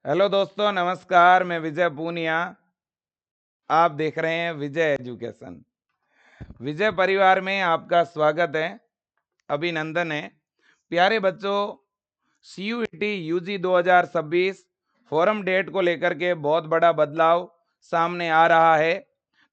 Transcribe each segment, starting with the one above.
Hello दोस्तों, नमस्कार। मैं विजय पूनिया। आप देख रहे हैं विजय एजुकेशन। विजय परिवार में आपका स्वागत है, अभिनंदन है। प्यारे बच्चों, सीयूईटी यूजी 2026 फॉरम डेट को लेकर के बहुत बड़ा बदलाव सामने आ रहा है।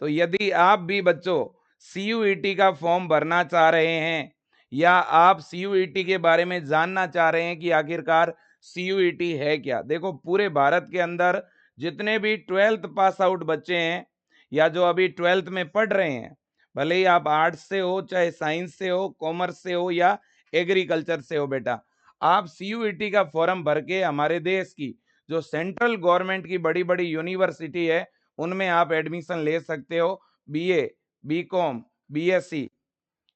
तो यदि आप भी बच्चों सीयूईटी का फॉर्म भरना चाह रहे हैं या आप सीयूईटी के बारे में जानना चाह रहे हैं कि आखिरकार सीयूईटी है क्या, देखो पूरे भारत के अंदर जितने भी 12th पास आउट बच्चे हैं या जो अभी 12th में पढ़ रहे हैं, भले ही आप आर्ट्स से हो, चाहे साइंस से हो, कॉमर्स से हो या एग्रीकल्चर से हो, बेटा आप सीयूईटी का फॉर्म भर के हमारे देश की जो सेंट्रल गवर्नमेंट की बड़ी बड़ी यूनिवर्सिटी है उनमें आप एडमिशन ले सकते हो। बीए, बीकॉम, बीएससी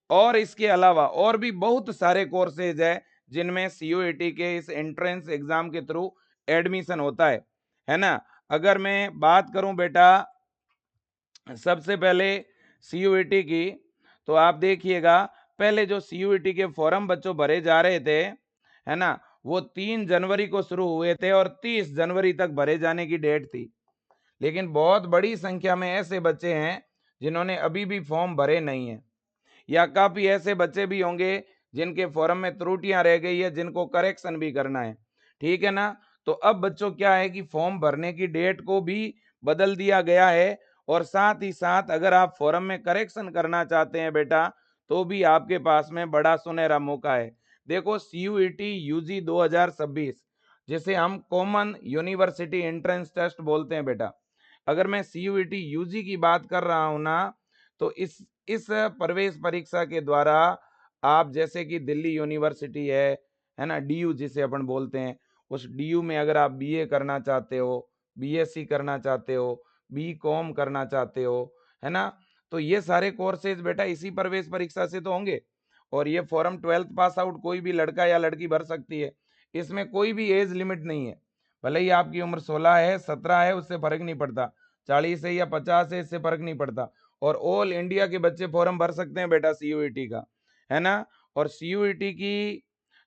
और इसके अलावा और भी बहुत सारे कोर्सेज है जिनमें सीयूईटी के इस एंट्रेंस एग्जाम के थ्रू एडमिशन होता है ना। अगर मैं बात करूं बेटा सबसे पहले सीयूईटी की, तो आप देखिएगा पहले जो सीयूईटी के फॉर्म बच्चों भरे जा रहे थे, है ना, वो 3 जनवरी को शुरू हुए थे और 30 जनवरी तक भरे जाने की डेट थी। लेकिन बहुत बड़ी संख्या में ऐसे बच्चे हैं जिन्होंने अभी भी फॉर्म भरे नहीं है, या काफी ऐसे बच्चे भी होंगे जिनके फॉर्म में त्रुटियां रह गई है, जिनको करेक्शन भी करना है। ठीक है ना। तो अब बच्चों क्या है कि फॉर्म भरने की डेट को भी बदल दिया गया है और साथ ही साथ अगर आप फॉर्म में करेक्शन करना चाहते हैं बेटा, तो भी आपके पास में बड़ा सुनहरा मौका है। देखो सीयूईटी यूजी 2026 जिसे हम कॉमन यूनिवर्सिटी एंट्रेंस टेस्ट बोलते हैं बेटा, अगर मैं सीयूईटी यूजी की बात कर रहा हूं ना, तो इस प्रवेश परीक्षा के द्वारा आप जैसे कि दिल्ली यूनिवर्सिटी है ना, डीयू जिसे अपन बोलते हैं, उस डीयू में अगर आप बीए करना चाहते हो, बीएससी करना चाहते हो, बीकॉम करना चाहते हो, है ना, तो ये सारे कोर्सेज बेटा इसी प्रवेश परीक्षा से तो होंगे। और ये फॉर्म 12th पास आउट कोई भी लड़का या लड़की भर सकती है, इसमें कोई भी एज लिमिट नहीं है। भले ही आपकी उम्र 16 है, 17 है, उससे फर्क नहीं पड़ता, 40 है या 50 है, इससे फर्क नहीं पड़ता। और ऑल इंडिया के बच्चे फॉर्म भर सकते हैं बेटा सीयूईटी का, है ना। और सीयूईटी की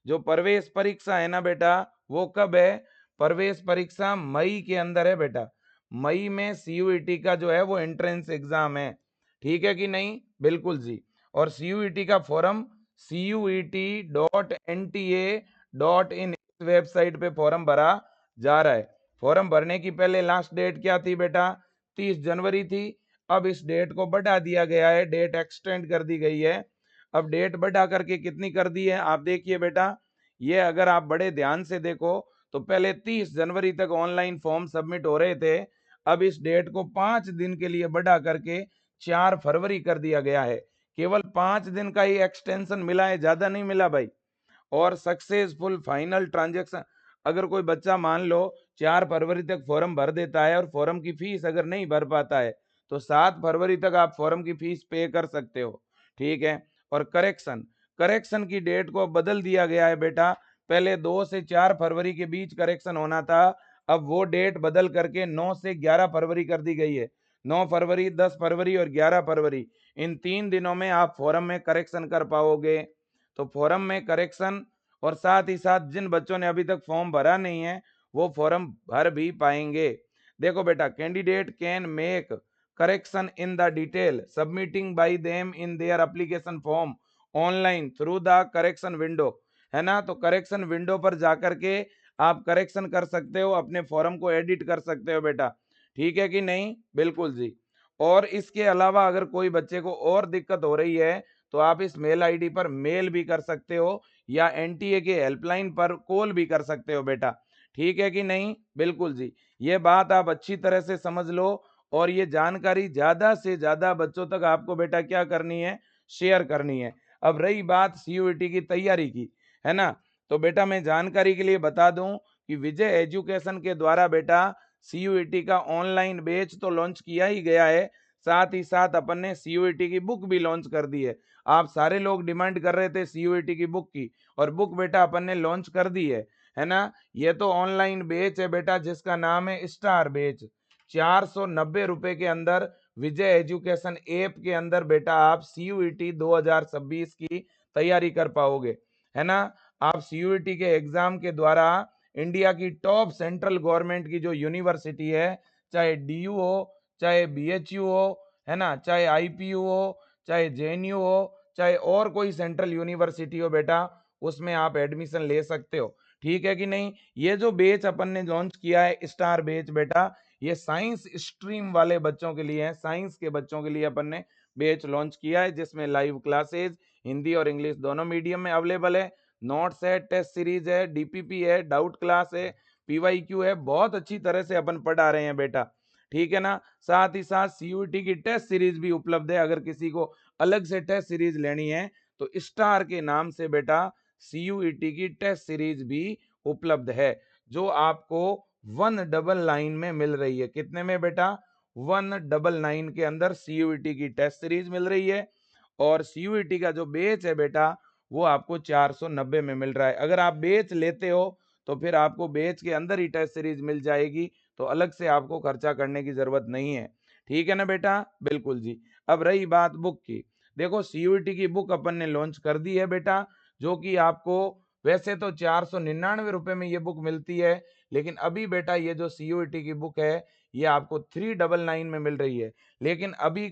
जो प्रवेश परीक्षा है ना बेटा, वो कब है? प्रवेश परीक्षा मई के अंदर है बेटा। मई में सीयूईटी का जो है वो एंट्रेंस एग्जाम है। ठीक है कि नहीं? बिल्कुल जी। और सीयूईटी का फॉर्म CUET.NTA.in वेबसाइट पे फॉर्म भरा जा रहा है। फॉर्म भरने की पहले लास्ट डेट क्या थी बेटा? 30 जनवरी थी। अब इस डेट को बढ़ा दिया गया है, डेट एक्सटेंड कर दी गई है। अब डेट बढ़ा करके कितनी कर दी है आप देखिए बेटा, ये अगर आप बड़े ध्यान से देखो तो पहले 30 जनवरी तक ऑनलाइन फॉर्म सबमिट हो रहे थे। अब इस डेट को 5 दिन के लिए बढ़ा करके 4 फरवरी कर दिया गया है। केवल 5 दिन का ही एक्सटेंशन मिला है, ज्यादा नहीं मिला भाई। और सक्सेसफुल फाइनल ट्रांजेक्शन, अगर कोई बच्चा मान लो 4 फरवरी तक फॉर्म भर देता है और फॉर्म की फीस अगर नहीं भर पाता है, तो 7 फरवरी तक आप फॉर्म की फीस पे कर सकते हो। ठीक है। और करेक्शन, करेक्शन की डेट को बदल दिया गया है बेटा। पहले 2 से 4 फरवरी के बीच करेक्शन होना था, अब वो डेट बदल करके 9 से 11 फरवरी कर दी गई है। 9 फरवरी, 10 फरवरी और 11 फरवरी, इन 3 दिनों में आप फॉर्म में करेक्शन कर पाओगे। तो फॉर्म में करेक्शन, और साथ ही साथ जिन बच्चों ने अभी तक फॉर्म भरा नहीं है वो फॉर्म भर भी पाएंगे। देखो बेटा, candidate can make correction in the detail submitting bye them in their application form online through the correction window, है ना। तो करेक्शन विंडो पर जाकर के आप करेक्शन कर सकते हो, अपने फॉर्म को एडिट कर सकते हो बेटा। ठीक है कि नहीं? बिल्कुल जी। और इसके अलावा अगर कोई बच्चे को और दिक्कत हो रही है तो आप इस मेल आईडी पर मेल भी कर सकते हो या एनटीए के हेल्पलाइन पर कॉल भी कर सकते हो बेटा। ठीक है कि नहीं? बिल्कुल जी। ये बात आप अच्छी तरह से समझ लो और ये जानकारी ज्यादा से ज्यादा बच्चों तक आपको बेटा क्या करनी है? शेयर करनी है। अब रही बात सीयूईटी की तैयारी की, है ना, तो बेटा मैं जानकारी के लिए बता दूं कि विजय एजुकेशन के द्वारा बेटा सीयूईटी का ऑनलाइन बैच तो लॉन्च किया ही गया है, साथ ही साथ अपन ने सीयूईटी की बुक भी लॉन्च कर दी है। आप सारे लोग डिमांड कर रहे थे सीयूईटी की बुक की, और बुक बेटा अपन ने लॉन्च कर दी है ना। ये तो ऑनलाइन बैच है बेटा जिसका नाम है स्टार बैच। 490 रुपए के अंदर विजय एजुकेशन ऐप के अंदर बेटा आप सीयूईटी 2026 की तैयारी कर पाओगे, है ना। आप सीयूईटी के एग्जाम के द्वारा इंडिया की टॉप सेंट्रल गवर्नमेंट की जो यूनिवर्सिटी है, चाहे डीयू हो, चाहे बीएचयू हो, है ना, चाहे आईपीयू हो, चाहे जेएनयू हो, चाहे और कोई सेंट्रल यूनिवर्सिटी हो बेटा, उसमें आप एडमिशन ले सकते हो। ठीक है कि नहीं? ये जो बैच अपन ने लॉन्च किया है स्टार बैच बेटा, ये साइंस स्ट्रीम वाले बच्चों के लिए है, साइंस के बच्चों के लिए अपन ने बैच लॉन्च किया है, जिसमें लाइव क्लासेज हिंदी और इंग्लिश दोनों मीडियम में अवेलेबल है, नोट्स है, टेस्ट सीरीज है, डीपीपी है, डाउट क्लास है, पीवाईक्यू है, बहुत अच्छी तरह से अपन पढ़ा रहे हैं बेटा। ठीक है ना? साथ ही साथ सीयूईटी की टेस्ट सीरीज भी उपलब्ध है, अगर किसी को अलग से टेस्ट सीरीज लेनी है तो स्टार के नाम से बेटा सीयूईटी की टेस्ट सीरीज भी उपलब्ध है, जो आपको 199 में मिल रही है। कितने में बेटा? 199 के अंदर सीयूईटी की टेस्ट सीरीज मिल रही है, और सीयूईटी का जो बेच है बेटा वो आपको 490 में मिल रहा है। अगर आप बेच लेते हो तो फिर आपको बेच के अंदर ही टेस्ट सीरीज मिल जाएगी, तो अलग से आपको खर्चा करने की जरूरत नहीं है। ठीक है ना बेटा? बिल्कुल जी। अब रही बात बुक की, देखो सीयूईटी की बुक अपन ने लॉन्च कर दी है बेटा, जो कि आपको वैसे तो 499 रुपए में ये बुक मिलती है, लेकिन अभी बेटा ये जो सीयूईटी की बुक है ये आपको 399 में मिल रही है। लेकिन अभी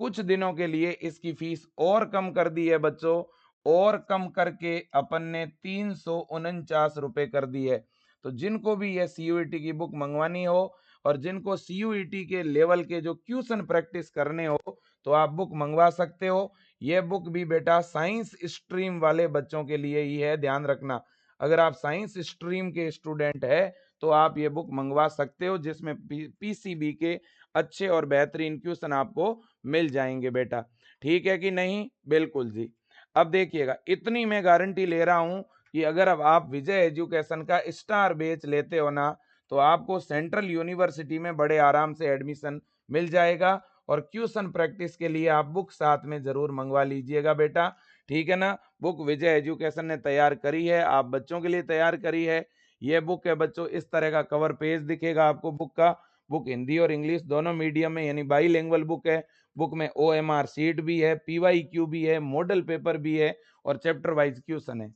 कुछ दिनों के लिए इसकी फीस और कम कर दी है बच्चों, और कम करके अपन ने 349 रुपए कर दी है। तो जिनको भी ये सीयूईटी की बुक मंगवानी हो और जिनको सीयूईटी के लेवल के जो क्वेश्चन प्रैक्टिस करने हो, तो आप बुक मंगवा सकते हो। ये बुक भी बेटा साइंस स्ट्रीम वाले बच्चों के लिए ही है, ध्यान रखना। अगर आप साइंस स्ट्रीम के स्टूडेंट है तो आप ये बुक मंगवा सकते हो, जिसमें पीसीबी के अच्छे और बेहतरीन क्वेश्चन आपको मिल जाएंगे बेटा। ठीक है कि नहीं? बिल्कुल जी। अब देखिएगा, इतनी मैं गारंटी ले रहा हूं कि अगर अब आप विजय एजुकेशन का स्टार बैच लेते हो ना, तो आपको सेंट्रल यूनिवर्सिटी में बड़े आराम से एडमिशन मिल जाएगा, और क्वेश्चन प्रैक्टिस के लिए आप बुक साथ में जरूर मंगवा लीजिएगा बेटा। ठीक है ना? बुक विजय एजुकेशन ने तैयार करी है, आप बच्चों के लिए तैयार करी है। यह बुक है बच्चों, इस तरह का कवर पेज दिखेगा आपको बुक का। बुक हिंदी और इंग्लिश दोनों मीडियम में यानी बाईलिंगुअल बुक है। बुक में ओएमआर सीट भी है, पीवाईक्यू भी है, मॉडल पेपर भी है, और चैप्टर वाइज क्वेश्चन है।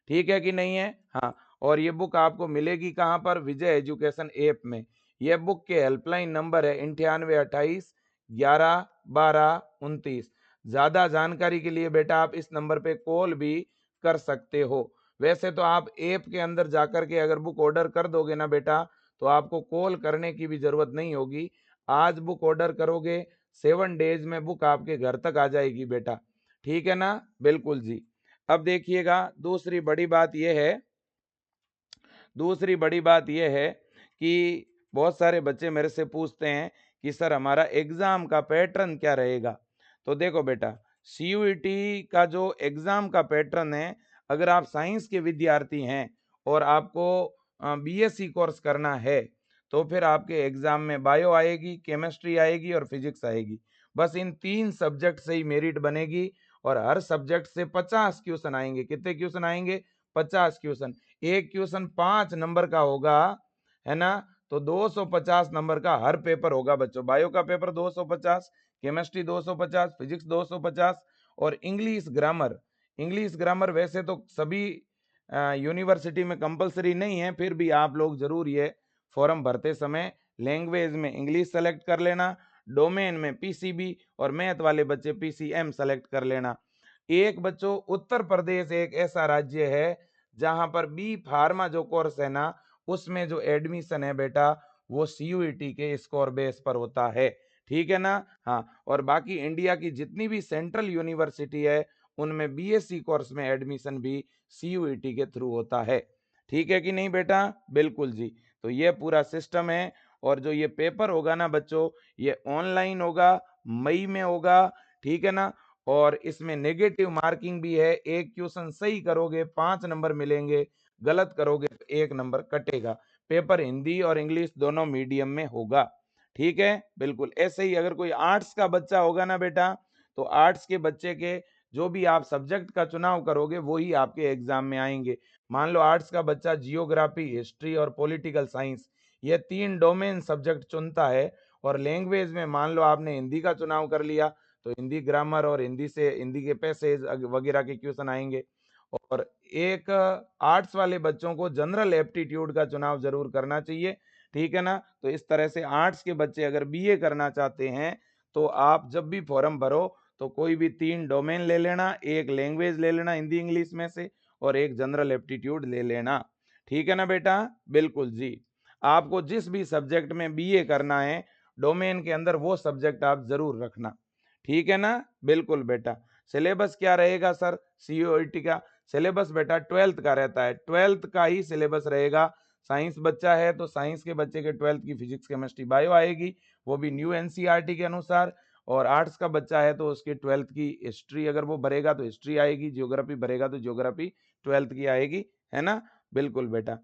ठीक है कि नहीं है? हाँ। और ये बुक आपको मिलेगी कहाँ पर? विजय एजुकेशन ऐप में। यह बुक के हेल्पलाइन नंबर है 9828 11 12 29। ज्यादा जानकारी के लिए बेटा आप इस नंबर पे कॉल भी कर सकते हो। वैसे तो आप ऐप के अंदर जाकर के अगर बुक ऑर्डर कर दोगे ना बेटा, तो आपको कॉल करने की भी जरूरत नहीं होगी। आज बुक ऑर्डर करोगे, 7 डेज में बुक आपके घर तक आ जाएगी बेटा। ठीक है ना? बिल्कुल जी। अब देखिएगा, दूसरी बड़ी बात यह है कि बहुत सारे बच्चे मेरे से पूछते हैं कि सर हमारा एग्जाम का पैटर्न क्या रहेगा। तो देखो बेटा, सीयूईटी का जो एग्जाम का पैटर्न है, अगर आप साइंस के विद्यार्थी हैं और आपको बीएससी कोर्स करना है, तो फिर आपके एग्जाम में बायो आएगी, केमिस्ट्री आएगी और फिजिक्स आएगी। बस इन 3 सब्जेक्ट से ही मेरिट बनेगी, और हर सब्जेक्ट से 50 क्वेश्चन आएंगे। कितने क्वेश्चन आएंगे? 50 क्वेश्चन। एक क्वेश्चन 5 नंबर का होगा, है ना? तो 250 नंबर का हर पेपर होगा बच्चों। बायो का पेपर 250, केमिस्ट्री 250, फिजिक्स 250, और इंग्लिश ग्रामर वैसे तो सभी यूनिवर्सिटी में कंपलसरी नहीं है, फिर भी आप लोग जरूर ये फॉर्म भरते समय लैंग्वेज में इंग्लिश सेलेक्ट कर लेना, डोमेन में पीसीबी, और मैथ वाले बच्चे पीसीएम सेलेक्ट कर लेना। एक बच्चों, उत्तर प्रदेश एक ऐसा राज्य है जहां पर बी फार्मा जो कोर्स है ना, उसमें जो एडमिशन है बेटा वो सीयूईटी के स्कोर बेस पर होता है। ठीक है ना? हाँ। और बाकी इंडिया की जितनी भी सेंट्रल यूनिवर्सिटी है, उनमें बीएससी कोर्स में एडमिशन भी सीयूईटी के थ्रू होता है। ठीक है कि नहीं बेटा? बिल्कुल जी। तो ये पूरा सिस्टम है, और जो ये पेपर होगा ना बच्चों, ये ऑनलाइन होगा, मई में होगा। ठीक है ना? और इसमें नेगेटिव मार्किंग भी है। एक क्वेश्चन सही करोगे 5 नंबर मिलेंगे, गलत करोगे तो 1 नंबर कटेगा। पेपर हिंदी और इंग्लिश दोनों मीडियम में होगा। ठीक है? बिल्कुल ऐसे ही अगर कोई आर्ट्स का बच्चा होगा ना बेटा, तो आर्ट्स के बच्चे के जो भी आप सब्जेक्ट का चुनाव करोगे वही आपके एग्जाम में आएंगे। मान लो आर्ट्स का बच्चा जियोग्राफी, हिस्ट्री और पॉलिटिकल साइंस, ये 3 डोमेन सब्जेक्ट चुनता है, और लैंग्वेज में मान लो आपने हिंदी का चुनाव कर लिया, तो हिंदी ग्रामर और हिंदी के पैसेज वगैरह के क्वेश्चन आएंगे। और एक आर्ट्स वाले बच्चों को जनरल एप्टीट्यूड का चुनाव जरूर करना चाहिए, ठीक है ना। तो इस तरह से आर्ट्स के बच्चे अगर बीए करना चाहते हैं तो आप जब भी फॉर्म भरो तो कोई भी 3 डोमेन ले लेना, एक लैंग्वेज ले लेना हिंदी इंग्लिश में से, और एक जनरल एप्टीट्यूड ले लेना, ठीक है ना बेटा। बिल्कुल जी, आपको जिस भी सब्जेक्ट में बीए करना है डोमेन के अंदर वो सब्जेक्ट आप जरूर रखना, ठीक है ना। बिल्कुल बेटा। सिलेबस क्या रहेगा सर सीयूईटी का? सिलेबस बेटा 12th का रहता है, 12th का ही सिलेबस रहेगा। साइंस बच्चा है तो साइंस के बच्चे के 12th की फिजिक्स केमिस्ट्री बायो आएगी, वो भी न्यू एनसीईआरटी के अनुसार। और आर्ट्स का बच्चा है तो उसके 12th की हिस्ट्री अगर वो भरेगा तो हिस्ट्री आएगी, जियोग्राफी भरेगा तो जियोग्राफी 12th की आएगी, है ना। बिल्कुल बेटा।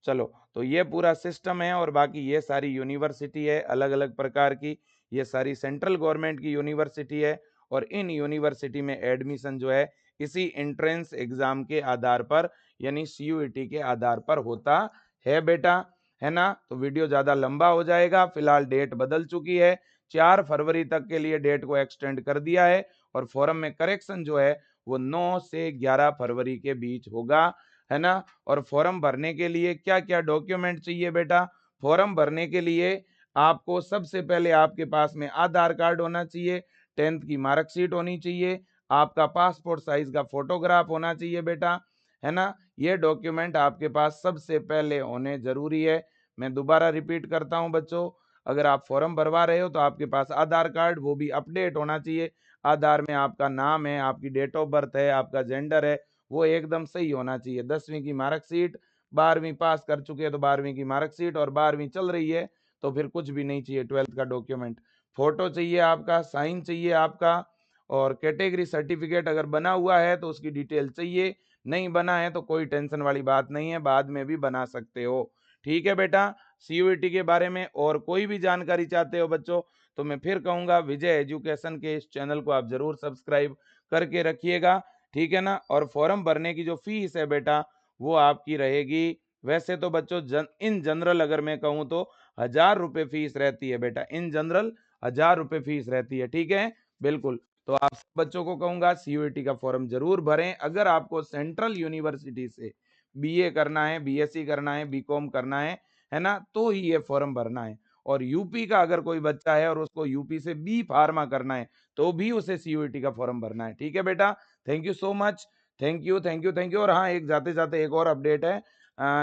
चलो, तो ये पूरा सिस्टम है। और बाकी ये सारी यूनिवर्सिटी है अलग अलग प्रकार की, ये सारी सेंट्रल गवर्नमेंट की यूनिवर्सिटी है। और इन यूनिवर्सिटी में एडमिशन जो है इसी एंट्रेंस एग्जाम के आधार पर यानी सीयूईटी के आधार पर होता है बेटा, है ना। तो वीडियो ज्यादा लंबा हो जाएगा, फिलहाल डेट बदल चुकी है, 4 फरवरी तक के लिए डेट को एक्सटेंड कर दिया है। और फॉरम में करेक्शन जो है वो 9 से 11 फरवरी के बीच होगा, है ना। और फॉर्म भरने के लिए क्या क्या डॉक्यूमेंट चाहिए बेटा? फॉर्म भरने के लिए आपको सबसे पहले आपके पास में आधार कार्ड होना चाहिए, 10th की मार्कशीट होनी चाहिए, आपका पासपोर्ट साइज का फोटोग्राफ होना चाहिए बेटा, है ना। ये डॉक्यूमेंट आपके पास सबसे पहले होने जरूरी है। मैं दोबारा रिपीट करता हूं बच्चों, अगर आप फॉर्म भरवा रहे हो तो आपके पास आधार कार्ड, वो भी अपडेट होना चाहिए। आधार में आपका नाम है, आपकी डेट ऑफ बर्थ है, आपका जेंडर है, वो एकदम सही होना चाहिए। 10वीं की मार्कशीट, 12वीं पास कर चुके हैं तो 12वीं की मार्कशीट, और 12वीं चल रही है तो फिर कुछ भी नहीं चाहिए, 12th का डॉक्यूमेंट। फोटो चाहिए आपका, साइन चाहिए आपका, और कैटेगरी सर्टिफिकेट अगर बना हुआ है तो उसकी डिटेल चाहिए, नहीं बना है तो कोई टेंशन वाली बात नहीं है, बाद में भी बना सकते हो, ठीक है बेटा। सीयूईटी के बारे में और कोई भी जानकारी चाहते हो बच्चों तो मैं फिर कहूंगा विजय एजुकेशन के इस चैनल को आप जरूर सब्सक्राइब करके रखिएगा, ठीक है ना। और फॉर्म भरने की जो फीस है बेटा वो आपकी रहेगी, वैसे तो बच्चों इन जनरल अगर मैं कहूं तो 1000 रुपये फीस रहती है बेटा, इन जनरल 1000 रुपये फीस रहती है, ठीक है। बिल्कुल। तो आप सब बच्चों को कहूंगा सीयूईटी का फॉर्म जरूर भरें। अगर आपको सेंट्रल यूनिवर्सिटी से बीए करना है, बीएससी करना है, बीकॉम करना है ना, तो ही ये फॉर्म भरना है। और यूपी का अगर कोई बच्चा है और उसको यूपी से बी फार्मा करना है तो भी उसे सीयूईटी का फॉर्म भरना है, ठीक है बेटा। Thank you so much, thank you thank you thank you. और हाँ, एक जाते जाते एक और अपडेट है,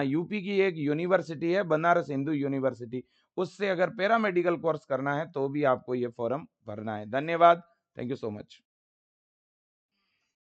यूपी की एक यूनिवर्सिटी है बनारस हिंदू यूनिवर्सिटी, उससे अगर पैरामेडिकल कोर्स करना है तो भी आपको ये फॉर्म भरना है। धन्यवाद, थैंक यू सो मच।